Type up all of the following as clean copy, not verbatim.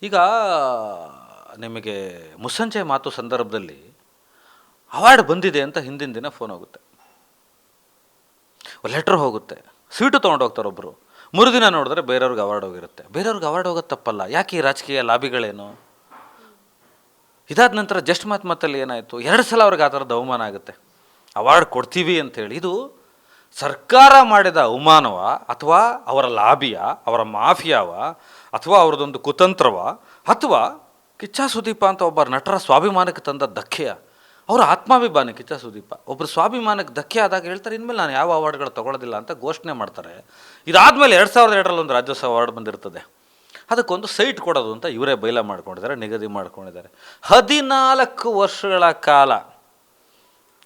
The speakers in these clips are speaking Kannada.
ಈಗ ನಿಮಗೆ ಮುಸ್ಸಂಜೆ ಮಾತು ಸಂದರ್ಭದಲ್ಲಿ ಅವಾರ್ಡ್ ಬಂದಿದೆ ಅಂತ ಹಿಂದಿನ ದಿನ ಫೋನ್ ಹೋಗುತ್ತೆ, ಲೆಟ್ರ್ ಹೋಗುತ್ತೆ, ಸ್ವೀಟು ತೊಗೊಂಡೋಗ್ತಾರೆ ಒಬ್ಬರು. ಮರುದಿನ ನೋಡಿದ್ರೆ ಬೇರೆಯವ್ರಿಗೆ ಅವಾರ್ಡ್ ಹೋಗಿರುತ್ತೆ. ಬೇರೆಯವ್ರಿಗೆ ಅವಾರ್ಡ್ ಹೋಗೋದು ತಪ್ಪಲ್ಲ, ಯಾಕೆ ಈ ರಾಜಕೀಯ ಲಾಬಿಗಳೇನು? ಇದಾದ ನಂತರ ಜಸ್ಟ್ ಮಾತಲ್ಲಿ ಏನಾಯಿತು, 2 ಸಲ ಅವ್ರಿಗೆ ಆ ಥರದ ಅವಮಾನ ಆಗುತ್ತೆ. ಅವಾರ್ಡ್ ಕೊಡ್ತೀವಿ ಅಂಥೇಳಿ, ಇದು ಸರ್ಕಾರ ಮಾಡಿದ ಅವಮಾನವ ಅಥವಾ ಅವರ ಲಾಬಿಯ, ಅವರ ಮಾಫಿಯಾವ, ಅಥವಾ ಅವ್ರದ್ದೊಂದು ಕುತಂತ್ರವ, ಅಥವಾ ಕಿಚ್ಚ ಸುದೀಪ ಅಂತ ಒಬ್ಬ ನಟರ ಸ್ವಾಭಿಮಾನಕ್ಕೆ ತಂದ ಧಕ್ಕೆಯ? ಅವರ ಆತ್ಮಾಭಿಮಾನ ಕಿಚ್ಚ ಸುದೀಪ ಒಬ್ಬರು ಸ್ವಾಭಿಮಾನಕ್ಕೆ ಧಕ್ಕೆ ಆದಾಗ ಹೇಳ್ತಾರೆ, ಇನ್ಮೇಲೆ ನಾನು ಯಾವ ಅವಾರ್ಡ್ಗಳು ತೊಗೊಳ್ಳೋದಿಲ್ಲ ಅಂತ ಘೋಷಣೆ ಮಾಡ್ತಾರೆ. ಇದಾದಮೇಲೆ 2002ರಲ್ಲಿ ಒಂದು ರಾಜ್ಯೋತ್ಸವ ಅವಾರ್ಡ್ ಬಂದಿರ್ತದೆ, ಅದಕ್ಕೊಂದು ಸೈಟ್ ಕೊಡೋದು ಅಂತ ಇವರೇ ಬೈಲ ಮಾಡ್ಕೊಂಡಿದ್ದಾರೆ, ನಿಗದಿ ಮಾಡ್ಕೊಂಡಿದ್ದಾರೆ. 14 ವರ್ಷಗಳ ಕಾಲ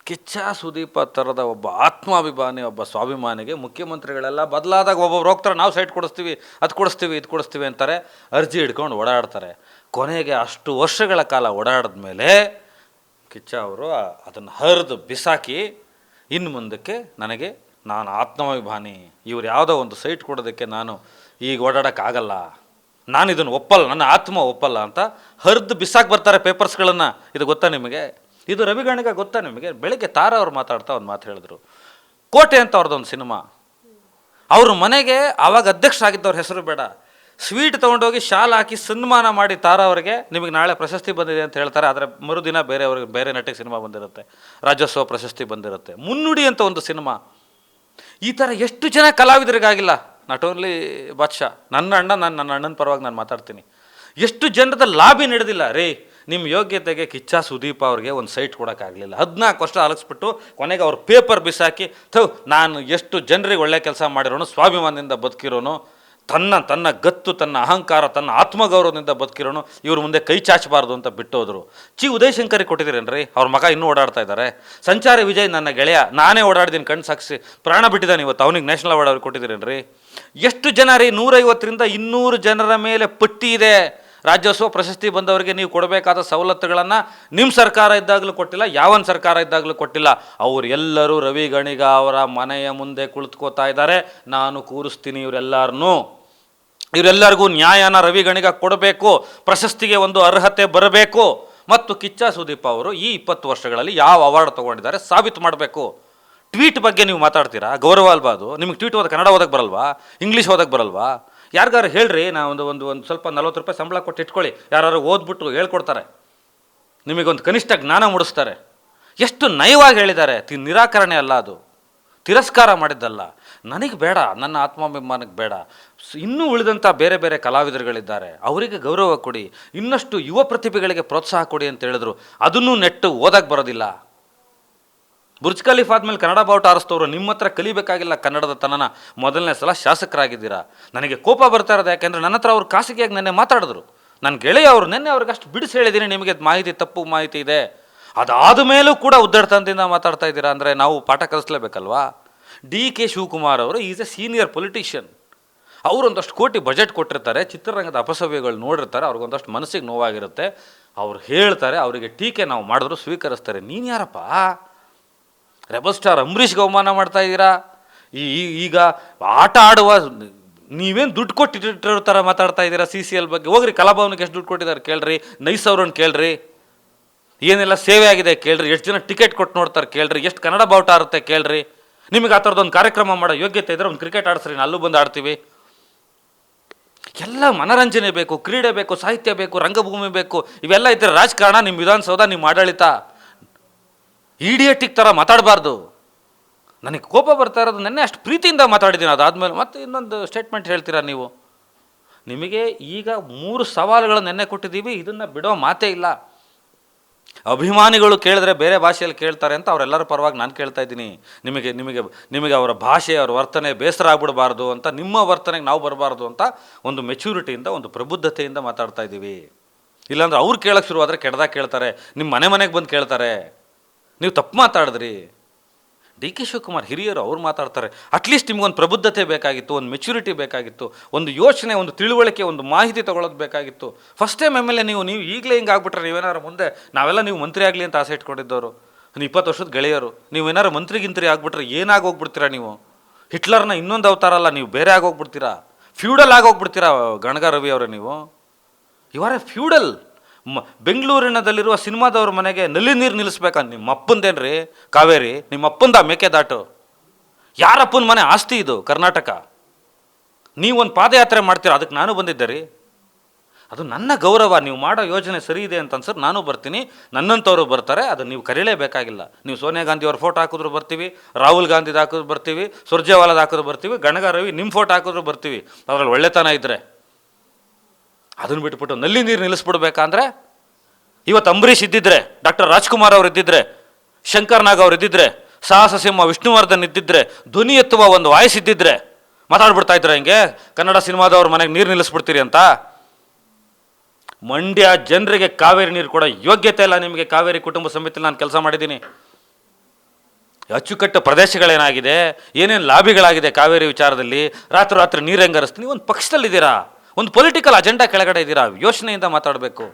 ಕಿಚ್ಚ ಸುದೀಪ ಥರದ ಒಬ್ಬ ಆತ್ಮಾಭಿಮಾನಿ, ಒಬ್ಬ ಸ್ವಾಭಿಮಾನಿಗೆ ಮುಖ್ಯಮಂತ್ರಿಗಳೆಲ್ಲ ಬದಲಾದಾಗ ಒಬ್ಬೊಬ್ರು ಹೋಗ್ತಾರೆ, ನಾವು ಸೈಟ್ ಕೊಡಿಸ್ತೀವಿ, ಅದು ಕೊಡಿಸ್ತೀವಿ, ಇದು ಕೊಡಿಸ್ತೀವಿ ಅಂತಾರೆ, ಅರ್ಜಿ ಹಿಡ್ಕೊಂಡು ಓಡಾಡ್ತಾರೆ. ಕೊನೆಗೆ ಅಷ್ಟು ವರ್ಷಗಳ ಕಾಲ ಓಡಾಡಿದ ಮೇಲೆ ಕಿಚ್ಚ ಅವರು ಅದನ್ನು ಹರಿದು ಬಿಸಾಕಿ, ಇನ್ನು ಮುಂದಕ್ಕೆ ನಾನು ಆತ್ಮಾಭಿಮಾನಿ, ಇವ್ರು ಯಾವುದೋ ಒಂದು ಸೈಟ್ ಕೊಡೋದಕ್ಕೆ ನಾನು ಈಗ ಓಡಾಡೋಕ್ಕಾಗಲ್ಲ, ನಾನು ಇದನ್ನು ಒಪ್ಪಲ್ಲ, ನನ್ನ ಆತ್ಮ ಒಪ್ಪಲ್ಲ ಅಂತ ಹರಿದು ಬಿಸಾಕಿ ಬರ್ತಾರೆ ಪೇಪರ್ಸ್ಗಳನ್ನು. ಇದು ಗೊತ್ತಾ ನಿಮಗೆ? ಇದು ರವಿಗಣಿಗ ಗೊತ್ತಾ ನಿಮಗೆ? ಬೆಳಗ್ಗೆ ತಾರಾ ಅವ್ರು ಮಾತಾಡ್ತಾ ಒಂದು ಮಾತು ಹೇಳಿದ್ರು, ಕೋಟೆ ಅಂತ ಅವ್ರದ್ದೊಂದು ಸಿನಿಮಾ, ಅವ್ರ ಮನೆಗೆ ಆವಾಗ ಅಧ್ಯಕ್ಷರಾಗಿದ್ದವ್ರ ಹೆಸರು ಬೇಡ, ಸ್ವೀಟ್ ತೊಗೊಂಡೋಗಿ ಶಾಲ್ ಹಾಕಿ ಸನ್ಮಾನ ಮಾಡಿ ತಾರಾ ಅವರಿಗೆ, ನಿಮಗೆ ನಾಳೆ ಪ್ರಶಸ್ತಿ ಬಂದಿದೆ ಅಂತ ಹೇಳ್ತಾರೆ. ಆದರೆ ಮರುದಿನ ಬೇರೆ ನಟಿಗೆ ಸಿನಿಮಾ ಬಂದಿರುತ್ತೆ, ರಾಜ್ಯೋತ್ಸವ ಪ್ರಶಸ್ತಿ ಬಂದಿರುತ್ತೆ. ಮುನ್ನುಡಿ ಅಂತ ಒಂದು ಸಿನಿಮಾ. ಈ ಥರ ಎಷ್ಟು ಜನ ಕಲಾವಿದರಿಗಾಗಿಲ್ಲ, ನಾಟ್ ಓನ್ಲಿ ಬಾದ್ಶಾ, ನನ್ನ ಅಣ್ಣನ ಪರವಾಗಿ ನಾನು ಮಾತಾಡ್ತೀನಿ. ಎಷ್ಟು ಜನರದ ಲಾಬಿ ನಡೆದಿಲ್ಲ ರೀ, ನಿಮ್ಮ ಯೋಗ್ಯತೆಗೆ ಕಿಚ್ಚ ಸುದೀಪ ಅವ್ರಿಗೆ ಒಂದು ಸೈಟ್ ಕೊಡೋಕ್ಕಾಗಲಿಲ್ಲ. 14 ವರ್ಷ ಅಲಗಿಸ್ಬಿಟ್ಟು ಕೊನೆಗೆ ಅವ್ರ ಪೇಪರ್ ಬಿಸಾಕಿ, ನಾನು ಎಷ್ಟು ಜನರಿಗೆ ಒಳ್ಳೆ ಕೆಲಸ ಮಾಡಿರೋನು, ಸ್ವಾಭಿಮಾನದಿಂದ ಬದುಕಿರೋನು, ತನ್ನ ಗತ್ತು, ತನ್ನ ಅಹಂಕಾರ, ತನ್ನ ಆತ್ಮಗೌರವದಿಂದ ಬದುಕಿರೋನು, ಇವ್ರ ಮುಂದೆ ಕೈ ಚಾಚಬಾರ್ದು ಅಂತ ಬಿಟ್ಟೋದ್ರು. ಉದಯ್ ಶಂಕರಿಗೆ ಕೊಟ್ಟಿದ್ದೀರೇನ್ರಿ? ಅವ್ರ ಮಗ ಇನ್ನೂ ಓಡಾಡ್ತಾ ಇದ್ದಾರೆ. ಸಂಚಾರಿ ವಿಜಯ್ ನನ್ನ ಗೆಳೆಯ, ನಾನೇ ಓಡಾಡಿದ್ದೀನಿ, ಕಣ್ಣು ಸಾಕ್ಷಿ, ಪ್ರಾಣ ಬಿಟ್ಟಿದ್ದಾನೆ ಇವತ್ತು, ಅವನಿಗೆ ನ್ಯಾಷನಲ್ ಅವಾರ್ಡ್ ಅವ್ರಿಗೆ ಕೊಟ್ಟಿದ್ದೀರೇನ್ರಿ? ಎಷ್ಟು ಜನ ರೀ? 150ರಿಂದ 200 ಜನರ ಮೇಲೆ ಪಟ್ಟಿ ಇದೆ. ರಾಜ್ಯೋತ್ಸವ ಪ್ರಶಸ್ತಿ ಬಂದವರಿಗೆ ನೀವು ಕೊಡಬೇಕಾದ ಸವಲತ್ತುಗಳನ್ನು ನಿಮ್ಮ ಸರ್ಕಾರ ಇದ್ದಾಗಲೂ ಕೊಟ್ಟಿಲ್ಲ, ಯಾವನ್ ಸರ್ಕಾರ ಇದ್ದಾಗಲೂ ಕೊಟ್ಟಿಲ್ಲ. ಅವರು ಎಲ್ಲರೂ ರವಿ ಗಣಿಗ ಅವರ ಮನೆಯ ಮುಂದೆ ಕುಳಿತುಕೋತಾ ಇದ್ದಾರೆ. ನಾನು ಕೂರಿಸ್ತೀನಿ ಇವರೆಲ್ಲರಿಗೂ ನ್ಯಾಯನ ರವಿ ಗಣಿಗ ಕೊಡಬೇಕು, ಪ್ರಶಸ್ತಿಗೆ ಒಂದು ಅರ್ಹತೆ ಬರಬೇಕು. ಮತ್ತು ಕಿಚ್ಚ ಸುದೀಪ್ ಅವರು ಈ 20 ವರ್ಷಗಳಲ್ಲಿ ಯಾವ ಅವಾರ್ಡ್ ತೊಗೊಂಡಿದ್ದಾರೆ ಸಾಬೀತು ಮಾಡಬೇಕು. ಟ್ವೀಟ್ ಬಗ್ಗೆ ನೀವು ಮಾತಾಡ್ತೀರಾ, ಗೌರವ ಅಲ್ವಾ ಅದು? ನಿಮಗೆ ಟ್ವೀಟ್ ಕನ್ನಡ ಓದಕ್ಕೆ ಬರಲ್ವಾ? ಇಂಗ್ಲೀಷ್ ಓದಕ್ಕೆ ಬರಲ್ವಾ? ಯಾರಿಗಾರು ಹೇಳ್ರಿ, ನಾವು ಒಂದು ಸ್ವಲ್ಪ 40 ರೂಪಾಯಿ ಸಂಬಳ ಕೊಟ್ಟು ಇಟ್ಕೊಳ್ಳಿ, ಯಾರು ಓದ್ಬಿಟ್ಟು ಹೇಳ್ಕೊಡ್ತಾರೆ, ನಿಮಗೊಂದು ಕನಿಷ್ಠ ಜ್ಞಾನ ಮೂಡಿಸ್ತಾರೆ. ಎಷ್ಟು ನಯವಾಗಿ ಹೇಳಿದ್ದಾರೆ. ನಿರಾಕರಣೆ ಅಲ್ಲ ಅದು, ತಿರಸ್ಕಾರ ಮಾಡಿದ್ದಲ್ಲ. ನನಗೆ ಬೇಡ, ನನ್ನ ಆತ್ಮಾಭಿಮಾನಕ್ಕೆ ಬೇಡ, ಇನ್ನೂ ಉಳಿದಂಥ ಬೇರೆ ಕಲಾವಿದರುಗಳಿದ್ದಾರೆ, ಅವರಿಗೆ ಗೌರವ ಕೊಡಿ, ಇನ್ನಷ್ಟು ಯುವ ಪ್ರತಿಭೆಗಳಿಗೆ ಪ್ರೋತ್ಸಾಹ ಕೊಡಿ ಅಂತ ಹೇಳಿದ್ರು. ಅದನ್ನೂ ನೆಟ್ಟು ಓದಕ್ಕೆ ಬರೋದಿಲ್ಲ. ಬುರ್ಜ್ ಖಲೀಫ್ ಆದಮೇಲೆ ಕನ್ನಡ ಬಾವುಟ ಆರಿಸ್ತವ್ರು, ನಿಮ್ಮ ಹತ್ರ ಕಲಿಬೇಕಾಗಿಲ್ಲ ಕನ್ನಡದ ತನನ. ಮೊದಲನೇ ಸಲ ಶಾಸಕರಾಗಿದ್ದೀರಾ. ನನಗೆ ಕೋಪ ಬರ್ತಾ ಇರೋದು ಯಾಕೆಂದರೆ ನನ್ನ ಹತ್ರ ಅವ್ರು ಖಾಸಗಿಯಾಗಿ ನೆನ್ನೆ ಮಾತಾಡಿದ್ರು. ನನ್ನ ಗೆಳೆಯ ಅವರು ನೆನ್ನೆ ಅವ್ರಿಗೆ ಅಷ್ಟು ಬಿಡಿಸಿ ಹೇಳಿದ್ದೀನಿ, ನಿಮಗೆ ಮಾಹಿತಿ ತಪ್ಪು ಮಾಹಿತಿ ಇದೆ. ಅದಾದ ಮೇಲೂ ಕೂಡ ಉದ್ದಡತನದಿಂದ ಮಾತಾಡ್ತಾ ಇದ್ದೀರಾ ಅಂದರೆ ನಾವು ಪಾಠ ಕಲಿಸ್ಲೇಬೇಕಲ್ವಾ? DK ಶಿವಕುಮಾರ್ ಅವರು ಈಸ್ ಎ ಸೀನಿಯರ್ ಪೊಲಿಟಿಷಿಯನ್. ಅವರೊಂದಷ್ಟು ಕೋಟಿ ಬಜೆಟ್ ಕೊಟ್ಟಿರ್ತಾರೆ, ಚಿತ್ರರಂಗದ ಅಪಸವ್ಯಗಳು ನೋಡಿರ್ತಾರೆ, ಅವ್ರಿಗೊಂದಷ್ಟು ಮನಸ್ಸಿಗೆ ನೋವಾಗಿರುತ್ತೆ. ಅವ್ರು ಹೇಳ್ತಾರೆ, ಅವರಿಗೆ ಟೀಕೆ ನಾವು ಮಾಡಿದ್ರು ಸ್ವೀಕರಿಸ್ತಾರೆ. ನೀನು ಯಾರಪ್ಪ? ರೆಬಲ್ ಸ್ಟಾರ್ ಅಂಬರೀಷ್ಗೆ ಅವಮಾನ ಮಾಡ್ತಾ ಇದ್ದೀರಾ. ಈಗ ಆಟ ಆಡುವ ನೀವೇನು ದುಡ್ಡು ಕೊಟ್ಟಿಟ್ಟಿರೋ ಥರ ಮಾತಾಡ್ತಾ ಇದ್ದೀರಾ. CCL ಬಗ್ಗೆ ಹೋಗ್ರಿ, ಕಲಾಭವನಕ್ಕೆ ಎಷ್ಟು ದುಡ್ಡು ಕೊಟ್ಟಿದ್ದಾರೆ ಕೇಳ್ರಿ, ನೈಸ್ ಅವ್ರನ್ನ ಕೇಳ್ರಿ, ಏನೆಲ್ಲ ಸೇವೆ ಆಗಿದೆ ಕೇಳ್ರಿ, ಎಷ್ಟು ಜನ ಟಿಕೆಟ್ ಕೊಟ್ಟು ನೋಡ್ತಾರೆ ಕೇಳ್ರಿ, ಎಷ್ಟು ಕನ್ನಡ ಬಾವುಟ ಆರುತ್ತೆ ಕೇಳ್ರಿ. ನಿಮಗೆ ಆ ಥರದ್ದೊಂದು ಕಾರ್ಯಕ್ರಮ ಮಾಡೋ ಯೋಗ್ಯತೆ ಇದ್ದರೆ ಒಂದು ಕ್ರಿಕೆಟ್ ಆಡಿಸ್ರಿ, ಅಲ್ಲೂ ಬಂದು ಆಡ್ತೀವಿ. ಎಲ್ಲ ಮನರಂಜನೆ ಬೇಕು, ಕ್ರೀಡೆ ಬೇಕು, ಸಾಹಿತ್ಯ ಬೇಕು, ರಂಗಭೂಮಿ ಬೇಕು. ಇವೆಲ್ಲ ಇದ್ದರೆ ರಾಜಕಾರಣ, ನಿಮ್ಮ ವಿಧಾನಸೌಧ, ನಿಮ್ಮ ಆಡಳಿತ ಈಡಿಯಟಿಕ್ ಥರ ಮಾತಾಡಬಾರ್ದು. ನನಗೆ ಕೋಪ ಬರ್ತಾ ಇರೋದು, ನೆನ್ನೆ ಅಷ್ಟು ಪ್ರೀತಿಯಿಂದ ಮಾತಾಡಿದ್ದೀನಿ, ಅದಾದಮೇಲೆ ಮತ್ತೆ ಇನ್ನೊಂದು ಸ್ಟೇಟ್ಮೆಂಟ್ ಹೇಳ್ತೀರಾ ನೀವು. ನಿಮಗೆ ಈಗ 3 ಸವಾಲುಗಳು ನೆನ್ನೆ ಕೊಟ್ಟಿದ್ದೀವಿ, ಇದನ್ನು ಬಿಡೋ ಮಾತೇ ಇಲ್ಲ. ಅಭಿಮಾನಿಗಳು ಕೇಳಿದ್ರೆ ಬೇರೆ ಭಾಷೆಯಲ್ಲಿ ಕೇಳ್ತಾರೆ ಅಂತ ಅವರೆಲ್ಲರ ಪರವಾಗಿ ನಾನು ಕೇಳ್ತಾ ಇದ್ದೀನಿ. ನಿಮಗೆ ಅವರ ಭಾಷೆ, ಅವರ ವರ್ತನೆ ಬೇಸರ ಆಗ್ಬಿಡಬಾರ್ದು ಅಂತ, ನಿಮ್ಮ ವರ್ತನೆಗೆ ನಾವು ಬರಬಾರ್ದು ಅಂತ ಒಂದು ಮೆಚ್ಯೂರಿಟಿಯಿಂದ, ಒಂದು ಪ್ರಬುದ್ಧತೆಯಿಂದ ಮಾತಾಡ್ತಾ ಇದ್ದೀವಿ. ಇಲ್ಲಾಂದ್ರೆ ಅವ್ರು ಕೇಳೋಕ್ಕೆ ಶುರುವಾದರೆ ಕೆಡ್ದಾಗ ಕೇಳ್ತಾರೆ, ನಿಮ್ಮ ಮನೆಗೆ ಬಂದು ಕೇಳ್ತಾರೆ, ನೀವು ತಪ್ಪು ಮಾತಾಡಿದ್ರಿ. DK ಶಿವಕುಮಾರ್ ಹಿರಿಯರು, ಅವ್ರು ಮಾತಾಡ್ತಾರೆ. ಅಟ್ಲೀಸ್ಟ್ ನಿಮ್ಗೊಂದು ಪ್ರಬುದ್ಧತೆ ಬೇಕಾಗಿತ್ತು, ಒಂದು ಮೆಚ್ಯೂರಿಟಿ ಬೇಕಾಗಿತ್ತು, ಒಂದು ಯೋಚನೆ, ಒಂದು ತಿಳುವಳಿಕೆ, ಒಂದು ಮಾಹಿತಿ ತೊಗೊಳೋದು ಬೇಕಾಗಿತ್ತು. ಫಸ್ಟ್ ಟೈಮ್ MLA ನೀವು ಈಗಲೇ ಹಿಂಗೆ ಆಗ್ಬಿಟ್ರೆ ನೀವೇನಾರು ಮುಂದೆ, ನಾವೆಲ್ಲ ನೀವು ಮಂತ್ರಿ ಆಗಲಿ ಅಂತ ಆಸೆ ಇಟ್ಕೊಂಡಿದ್ದವರು, 20 ವರ್ಷದ ಗೆಳೆಯರು, ನೀವೇನಾರು ಮಂತ್ರಿಗಿಂತ್ರಿ ಆಗ್ಬಿಟ್ರೆ ಏನಾಗೋಗ್ಬಿಡ್ತೀರಾ ನೀವು? ಹಿಟ್ಲರ್ನ ಇನ್ನೊಂದು ಅವತಾರ ಅಲ್ಲ, ನೀವು ಬೇರೆ ಆಗೋಗ್ಬಿಡ್ತೀರಾ, ಫ್ಯೂಡಲ್ ಆಗೋಗ್ಬಿಡ್ತೀರಾ ಗಣಗ ರವಿ ಅವರೇ ನೀವು. You are a feudal. ಬೆಂಗಳೂರಿನದಲ್ಲಿರುವ ಸಿನಿಮಾದವ್ರ ಮನೆಗೆ ನಲ್ಲಿ ನೀರು ನಿಲ್ಲಿಸ್ಬೇಕಾ? ನಿಮ್ಮ ಅಪ್ಪಂದೇನ್ರಿ ಕಾವೇರಿ? ನಿಮ್ಮ ಅಪ್ಪಂದ ಮೇಕೆದಾಟು? ಯಾರಪ್ಪನ ಮನೆ ಆಸ್ತಿ ಇದು ಕರ್ನಾಟಕ? ನೀವೊಂದು ಪಾದಯಾತ್ರೆ ಮಾಡ್ತೀರಾ, ಅದಕ್ಕೆ ನಾನು ಬಂದಿದ್ದೆ ರೀ. ಅದು ನನ್ನ ಗೌರವ. ನೀವು ಮಾಡೋ ಯೋಜನೆ ಸರಿ ಇದೆ ಅಂತ ಅನ್ಸರ್ ನಾನು ಬರ್ತೀನಿ, ನನ್ನಂಥವ್ರು ಬರ್ತಾರೆ. ಅದು ನೀವು ಕರೀಲೇಬೇಕಾಗಿಲ್ಲ. ನೀವು ಸೋನಿಯಾ ಗಾಂಧಿ ಅವ್ರ ಫೋಟೋ ಹಾಕಿದ್ರು ಬರ್ತೀವಿ, ರಾಹುಲ್ ಗಾಂಧಿದು ಹಾಕಿದ್ರು ಬರ್ತೀವಿ, ಸುರ್ಜೇವಾಲಾದ ಹಾಕಿದ್ರು ಬರ್ತೀವಿ, ಗಣಗ ರವಿ ನಿಮ್ಮ ಫೋಟೋ ಹಾಕಿದ್ರು ಬರ್ತೀವಿ, ಅದರಲ್ಲಿ ಒಳ್ಳೆತನ ಇದ್ದರೆ. ಅದನ್ನು ಬಿಟ್ಬಿಟ್ಟು ನಲ್ಲಿ ನೀರು ನಿಲ್ಲಿಸ್ಬಿಡ್ಬೇಕಂದ್ರೆ, ಇವತ್ತು ಅಂಬರೀಷ್ ಇದ್ದಿದ್ರೆ, ಡಾಕ್ಟರ್ ರಾಜ್ಕುಮಾರ್ ಅವ್ರು ಇದ್ದಿದ್ರೆ, ಶಂಕರ್ ನಾಗ್ ಅವ್ರು ಇದ್ದಿದ್ರೆ, ಸಾಹಸ ಸಿಂಹ ವಿಷ್ಣುವರ್ಧನ್ ಇದ್ದಿದ್ರೆ, ಧ್ವನಿ ಎತ್ತುವ ಒಂದು ವಾಯ್ಸ್ ಇದ್ದಿದ್ರೆ ಮಾತಾಡ್ಬಿಡ್ತಾ ಇದ್ರೆ ಹಿಂಗೆ ಕನ್ನಡ ಸಿನಿಮಾದವ್ರ ಮನೆಗೆ ನೀರು ನಿಲ್ಲಿಸ್ಬಿಡ್ತೀರಿ ಅಂತ. ಮಂಡ್ಯ ಜನರಿಗೆ ಕಾವೇರಿ ನೀರು ಕೊಡೋ ಯೋಗ್ಯತೆ ಇಲ್ಲ ನಿಮಗೆ. ಕಾವೇರಿ ಕುಟುಂಬ ಸಮಿತಿಲಿ ನಾನು ಕೆಲಸ ಮಾಡಿದ್ದೀನಿ. ಅಚ್ಚುಕಟ್ಟು ಪ್ರದೇಶಗಳೇನಾಗಿದೆ, ಏನೇನು ಲಾಬಿಗಳಾಗಿದೆ ಕಾವೇರಿ ವಿಚಾರದಲ್ಲಿ, ರಾತ್ರಿ ನೀರು ಹೆಂಗೆ ಹರಿಸ್ತೀನಿ. ಒಂದು ಪಕ್ಷದಲ್ಲಿದ್ದೀರಾ, ಒಂದು ಪೊಲಿಟಿಕಲ್ ಅಜೆಂಡಾ ಕೆಳಗಡೆ ಇದ್ದೀರಾ, ಯೋಚನೆಯಿಂದ ಮಾತಾಡಬೇಕು.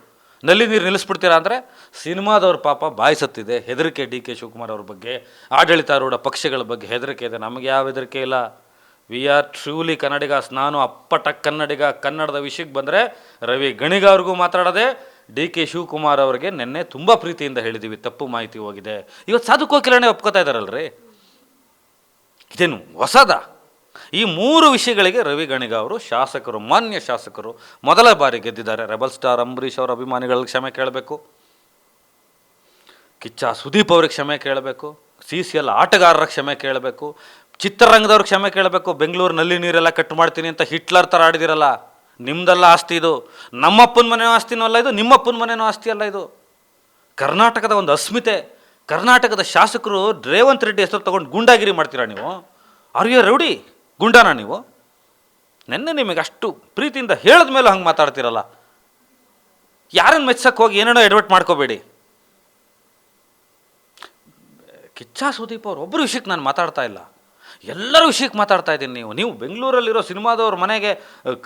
ನಲ್ಲಿ ನೀರು ನಿಲ್ಲಿಸ್ಬಿಡ್ತೀರಾ ಅಂದರೆ ಸಿನಿಮಾದವ್ರ ಪಾಪ ಬಾಯಿ ಸತ್ತಿದೆ. ಹೆದರಿಕೆ ಡಿ ಕೆ ಶಿವಕುಮಾರ್ ಅವ್ರ ಬಗ್ಗೆ, ಆಡಳಿತಾರೂಢ ಪಕ್ಷಗಳ ಬಗ್ಗೆ ಹೆದರಿಕೆ ಇದೆ. ನಮಗೆ ಯಾವ ಹೆದರಿಕೆ ಇಲ್ಲ. We are truly Kannadigas. ನಾನು ಅಪ್ಪಟ ಕನ್ನಡಿಗ. ಕನ್ನಡದ ವಿಷಯಕ್ಕೆ ಬಂದರೆ ರವಿ ಗಣಿಗ ಅವ್ರಿಗೂ ಮಾತಾಡೋದೆ, ಡಿ ಕೆ ಶಿವಕುಮಾರ್ ಅವರಿಗೆ ನಿನ್ನೆ ತುಂಬ ಪ್ರೀತಿಯಿಂದ ಹೇಳಿದ್ದೀವಿ, ತಪ್ಪು ಮಾಹಿತಿ ಹೋಗಿದೆ. ಇವತ್ತು ಸಾಧು ಕೋಕಿಲನೇ ಒಪ್ಕೋತಾ ಇದ್ದಾರಲ್ರಿ. ಇದೇನು ಹೊಸದ? ಈ 3 ವಿಷಯಗಳಿಗೆ ರವಿ ಗಣಿಗ ಅವರು ಶಾಸಕರು, ಮಾನ್ಯ ಶಾಸಕರು, ಮೊದಲ ಬಾರಿ ಗೆದ್ದಿದ್ದಾರೆ. ರೆಬಲ್ ಸ್ಟಾರ್ ಅಂಬರೀಷ್ ಅವರ ಅಭಿಮಾನಿಗಳಿಗೆ ಕ್ಷಮೆ ಕೇಳಬೇಕು, ಕಿಚ್ಚ ಸುದೀಪ್ ಅವ್ರಿಗೆ ಕ್ಷಮೆ ಕೇಳಬೇಕು, CCL ಆಟಗಾರರ ಕ್ಷಮೆ ಕೇಳಬೇಕು, ಚಿತ್ರರಂಗದವ್ರಿಗೆ ಕ್ಷಮೆ ಕೇಳಬೇಕು. ಬೆಂಗಳೂರಿನಲ್ಲಿ ನೀರೆಲ್ಲ ಕಟ್ ಮಾಡ್ತೀನಿ ಅಂತ ಹಿಟ್ಲರ್ ಥರ ಆಡಿದಿರಲ್ಲ. ನಿಮ್ದೆಲ್ಲ ಆಸ್ತಿ ಇದು. ನಮ್ಮಪ್ಪನ ಮನೆಯೂ ಆಸ್ತಿನೂ ಅಲ್ಲ ಇದು, ನಿಮ್ಮಪ್ಪನ ಮನೆಯೂ ಆಸ್ತಿ ಅಲ್ಲ ಇದು. ಕರ್ನಾಟಕದ ಒಂದು ಅಸ್ಮಿತೆ. ಕರ್ನಾಟಕದ ಶಾಸಕರು ರೇವಂತ್ ರೆಡ್ಡಿ ಹೆಸರು ತೊಗೊಂಡು ಗೂಂಡಾಗಿರಿ ಮಾಡ್ತೀರಾ ನೀವು? Are you rowdy? ಗುಂಡಾನ ನೀವು? ನೆನ್ನೆ ನಿಮಗೆ ಅಷ್ಟು ಪ್ರೀತಿಯಿಂದ ಹೇಳಿದ ಮೇಲೆ ಹಂಗೆ ಮಾತಾಡ್ತಿರಲ್ಲ. ಯಾರನ್ನು ಮೆಚ್ಚಕ್ಕೆ ಹೋಗಿ ಏನೇನೋ ಎಡ್ವರ್ಟ್ ಮಾಡ್ಕೋಬೇಡಿ. ಕಿಚ್ಚ ಸುದೀಪ್ ಅವ್ರು ಒಬ್ಬರು ವಿಷಯಕ್ಕೆ ನಾನು ಮಾತಾಡ್ತಾ ಇಲ್ಲ, ಎಲ್ಲರ ವಿಷಯಕ್ಕೆ ಮಾತಾಡ್ತಾ ಇದ್ದೀನಿ. ನೀವು ಬೆಂಗಳೂರಲ್ಲಿರೋ ಸಿನಿಮಾದವ್ರ ಮನೆಗೆ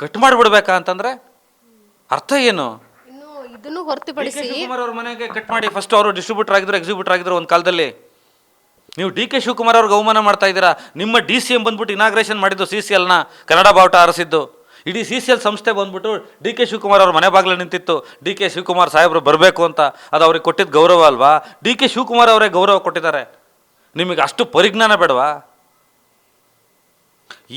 ಕಟ್ ಮಾಡಿಬಿಡ್ಬೇಕಾ ಅಂತಂದರೆ ಅರ್ಥ ಏನು? ಇದನ್ನು ಹೊರತುಪಡಿಸಿ ಶಿವಕುಮಾರ್ ಅವ್ರ ಮನೆಗೆ ಕಟ್ ಮಾಡಿ. ಫಸ್ಟ್ ಅವರು ಡಿಸ್ಟ್ರಿಬ್ಯೂಟರ್ ಆಗಿದ್ರು, ಎಕ್ಸಿಬ್ಯೂಟರ್ ಆಗಿದ್ರು ಒಂದು ಕಾಲದಲ್ಲಿ. ನೀವು ಡಿ ಕೆ ಶಿವಕುಮಾರ್ ಅವ್ರಿಗೆ ಅವಮಾನ ಮಾಡ್ತಾ ಇದ್ದೀರಾ. ನಿಮ್ಮ DCM ಬಂದ್ಬಿಟ್ಟು ಇನಾಗ್ರೇಷನ್ ಮಾಡಿದ್ದು CCLನ, ಕನ್ನಡ ಬಾವುಟ ಆರಿಸಿದ್ದು. ಇಡೀ CCL ಸಂಸ್ಥೆ ಬಂದ್ಬಿಟ್ಟು ಡಿ ಕೆ ಶಿವಕುಮಾರ್ ಅವ್ರ ಮನೆ ಬಾಗಿಲು ನಿಂತಿತ್ತು. ಡಿ ಕೆ ಶಿವಕುಮಾರ್ ಸಾಹೇಬರು ಬರಬೇಕು ಅಂತ. ಅದು ಅವ್ರಿಗೆ ಕೊಟ್ಟಿದ್ದ ಗೌರವ ಅಲ್ವಾ? ಡಿ ಕೆ ಶಿವಕುಮಾರ್ ಅವರೇ ಗೌರವ ಕೊಟ್ಟಿದ್ದಾರೆ. ನಿಮಗೆ ಅಷ್ಟು ಪರಿಜ್ಞಾನ ಬೇಡವಾ?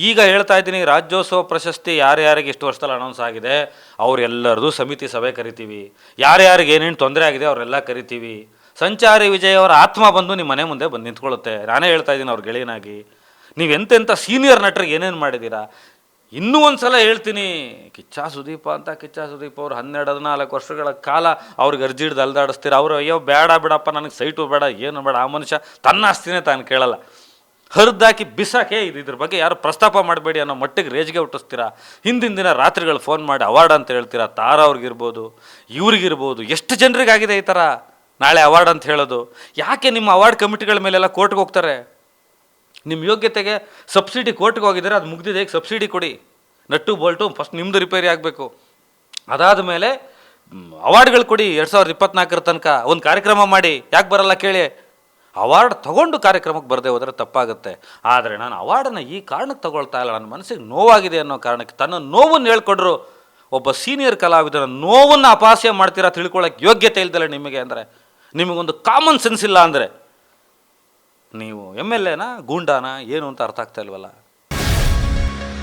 ಈಗ ಹೇಳ್ತಾ ಇದ್ದೀನಿ, ರಾಜ್ಯೋತ್ಸವ ಪ್ರಶಸ್ತಿ ಯಾರ್ಯಾರಿಗೆ ಇಷ್ಟು ವರ್ಷದಲ್ಲಿ ಅನೌನ್ಸ್ ಆಗಿದೆ ಅವರೆಲ್ಲರದು ಸಮಿತಿ ಸಭೆ ಕರಿತೀವಿ. ಯಾರ್ಯಾರಿಗೆ ಏನೇನು ತೊಂದರೆ ಆಗಿದೆ ಅವರೆಲ್ಲ ಕರಿತೀವಿ. ಸಂಚಾರಿ ವಿಜಯ್ ಅವರ ಆತ್ಮ ಬಂದು ನಿಮ್ಮ ಮನೆ ಮುಂದೆ ಬಂದು ನಿಂತ್ಕೊಳ್ಳುತ್ತೆ. ನಾನೇ ಹೇಳ್ತಾ ಇದ್ದೀನಿ ಅವ್ರ ಗೆಳೆಯನಾಗಿ. ನೀವೆಂತೆಂಥ ಸೀನಿಯರ್ ನಟರಿಗೆ ಏನೇನು ಮಾಡಿದ್ದೀರಾ. ಇನ್ನೂ ಒಂದು ಸಲ ಹೇಳ್ತೀನಿ, ಕಿಚ್ಚ ಸುದೀಪ ಅಂತ. ಕಿಚ್ಚ ಸುದೀಪ್ ಅವರು 12-14 ವರ್ಷಗಳ ಕಾಲ ಅವ್ರಿಗೆ ಅರ್ಜಿ ಹಿಡ್ದು ಅಲ್ದಾಡಿಸ್ತೀರ. ಅವರು ಅಯ್ಯೋ ಬೇಡ ಬಿಡಪ್ಪ, ನನಗೆ ಸೈಟು ಬೇಡ, ಏನು ಬೇಡ. ಆ ಮನುಷ್ಯ ತನ್ನ ಆಸ್ತಿನೇ ತಾನು ಕೇಳಲ್ಲ, ಹರಿದಾಕಿ ಬಿಸಾಕೆ. ಇದ್ರ ಬಗ್ಗೆ ಯಾರು ಪ್ರಸ್ತಾಪ ಮಾಡಬೇಡಿ ಅನ್ನೋ ಮಟ್ಟಿಗೆ ರೇಜ್ಗೆ ಹುಟ್ಟಿಸ್ತೀರಾ. ಹಿಂದಿನ ದಿನ ರಾತ್ರಿಗಳು ಫೋನ್ ಮಾಡಿ ಅವಾರ್ಡ್ ಅಂತ ಹೇಳ್ತೀರಾ. ತಾರಾ ಅವ್ರಿಗಿರ್ಬೋದು, ಇವ್ರಿಗಿರ್ಬೋದು. ಎಷ್ಟು ಜನರಿಗಾಗಿದೆ ಈ ಥರ ನಾಳೆ ಅವಾರ್ಡ್ ಅಂತ ಹೇಳೋದು? ಯಾಕೆ ನಿಮ್ಮ ಅವಾರ್ಡ್ ಕಮಿಟಿಗಳ ಮೇಲೆಲ್ಲ ಕೋರ್ಟ್ಗೆ ಹೋಗ್ತಾರೆ? ನಿಮ್ಮ ಯೋಗ್ಯತೆಗೆ ಸಬ್ಸಿಡಿ ಕೋರ್ಟ್ಗೆ ಹೋಗಿದ್ದಾರೆ, ಅದು ಮುಗ್ದಿದೆ. ಈಗ ಸಬ್ಸಿಡಿ ಕೊಡಿ, ನಟ್ಟು ಬೋಲ್ಟು ಫಸ್ಟ್ ನಿಮ್ಮದು ರಿಪೇರಿ ಆಗಬೇಕು. ಅದಾದ ಮೇಲೆ ಅವಾರ್ಡ್ಗಳು ಕೊಡಿ. 2024 ತನಕ ಒಂದು ಕಾರ್ಯಕ್ರಮ ಮಾಡಿ. ಯಾಕೆ ಬರಲ್ಲ ಕೇಳಿ? ಅವಾರ್ಡ್ ತೊಗೊಂಡು ಕಾರ್ಯಕ್ರಮಕ್ಕೆ ಬರದೆ ಹೋದರೆ ತಪ್ಪಾಗುತ್ತೆ. ಆದರೆ ನಾನು ಅವಾರ್ಡನ್ನು ಈ ಕಾರಣಕ್ಕೆ ತಗೊಳ್ತಾ ಇಲ್ಲ, ನನ್ನ ಮನಸ್ಸಿಗೆ ನೋವಾಗಿದೆ ಅನ್ನೋ ಕಾರಣಕ್ಕೆ. ತನ್ನ ನೋವನ್ನು ಹೇಳ್ಕೊಡ್ರು ಒಬ್ಬ ಸೀನಿಯರ್ ಕಲಾವಿದರ ನೋವನ್ನು ಅಪಹಾಸ್ಯ ಮಾಡ್ತೀರಾ ತಿಳ್ಕೊಳ್ಳೋಕೆ ಯೋಗ್ಯತೆ ಇಲ್ದಲ್ಲ ನಿಮಗೆ. ಅಂದರೆ ನಿಮಗೊಂದು ಕಾಮನ್ ಸೆನ್ಸ್ ಇಲ್ಲ ಅಂದರೆ ನೀವು MLAನ ಗೂಂಡಾನ ಏನು ಅಂತ ಅರ್ಥ ಆಗ್ತಾ ಇಲ್ವಲ್ಲ.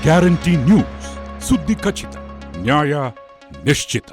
ಗ್ಯಾರಂಟಿ ನ್ಯೂಸ್, ಸುದ್ದಿ ಖಚಿತ, ನ್ಯಾಯ ನಿಶ್ಚಿತ.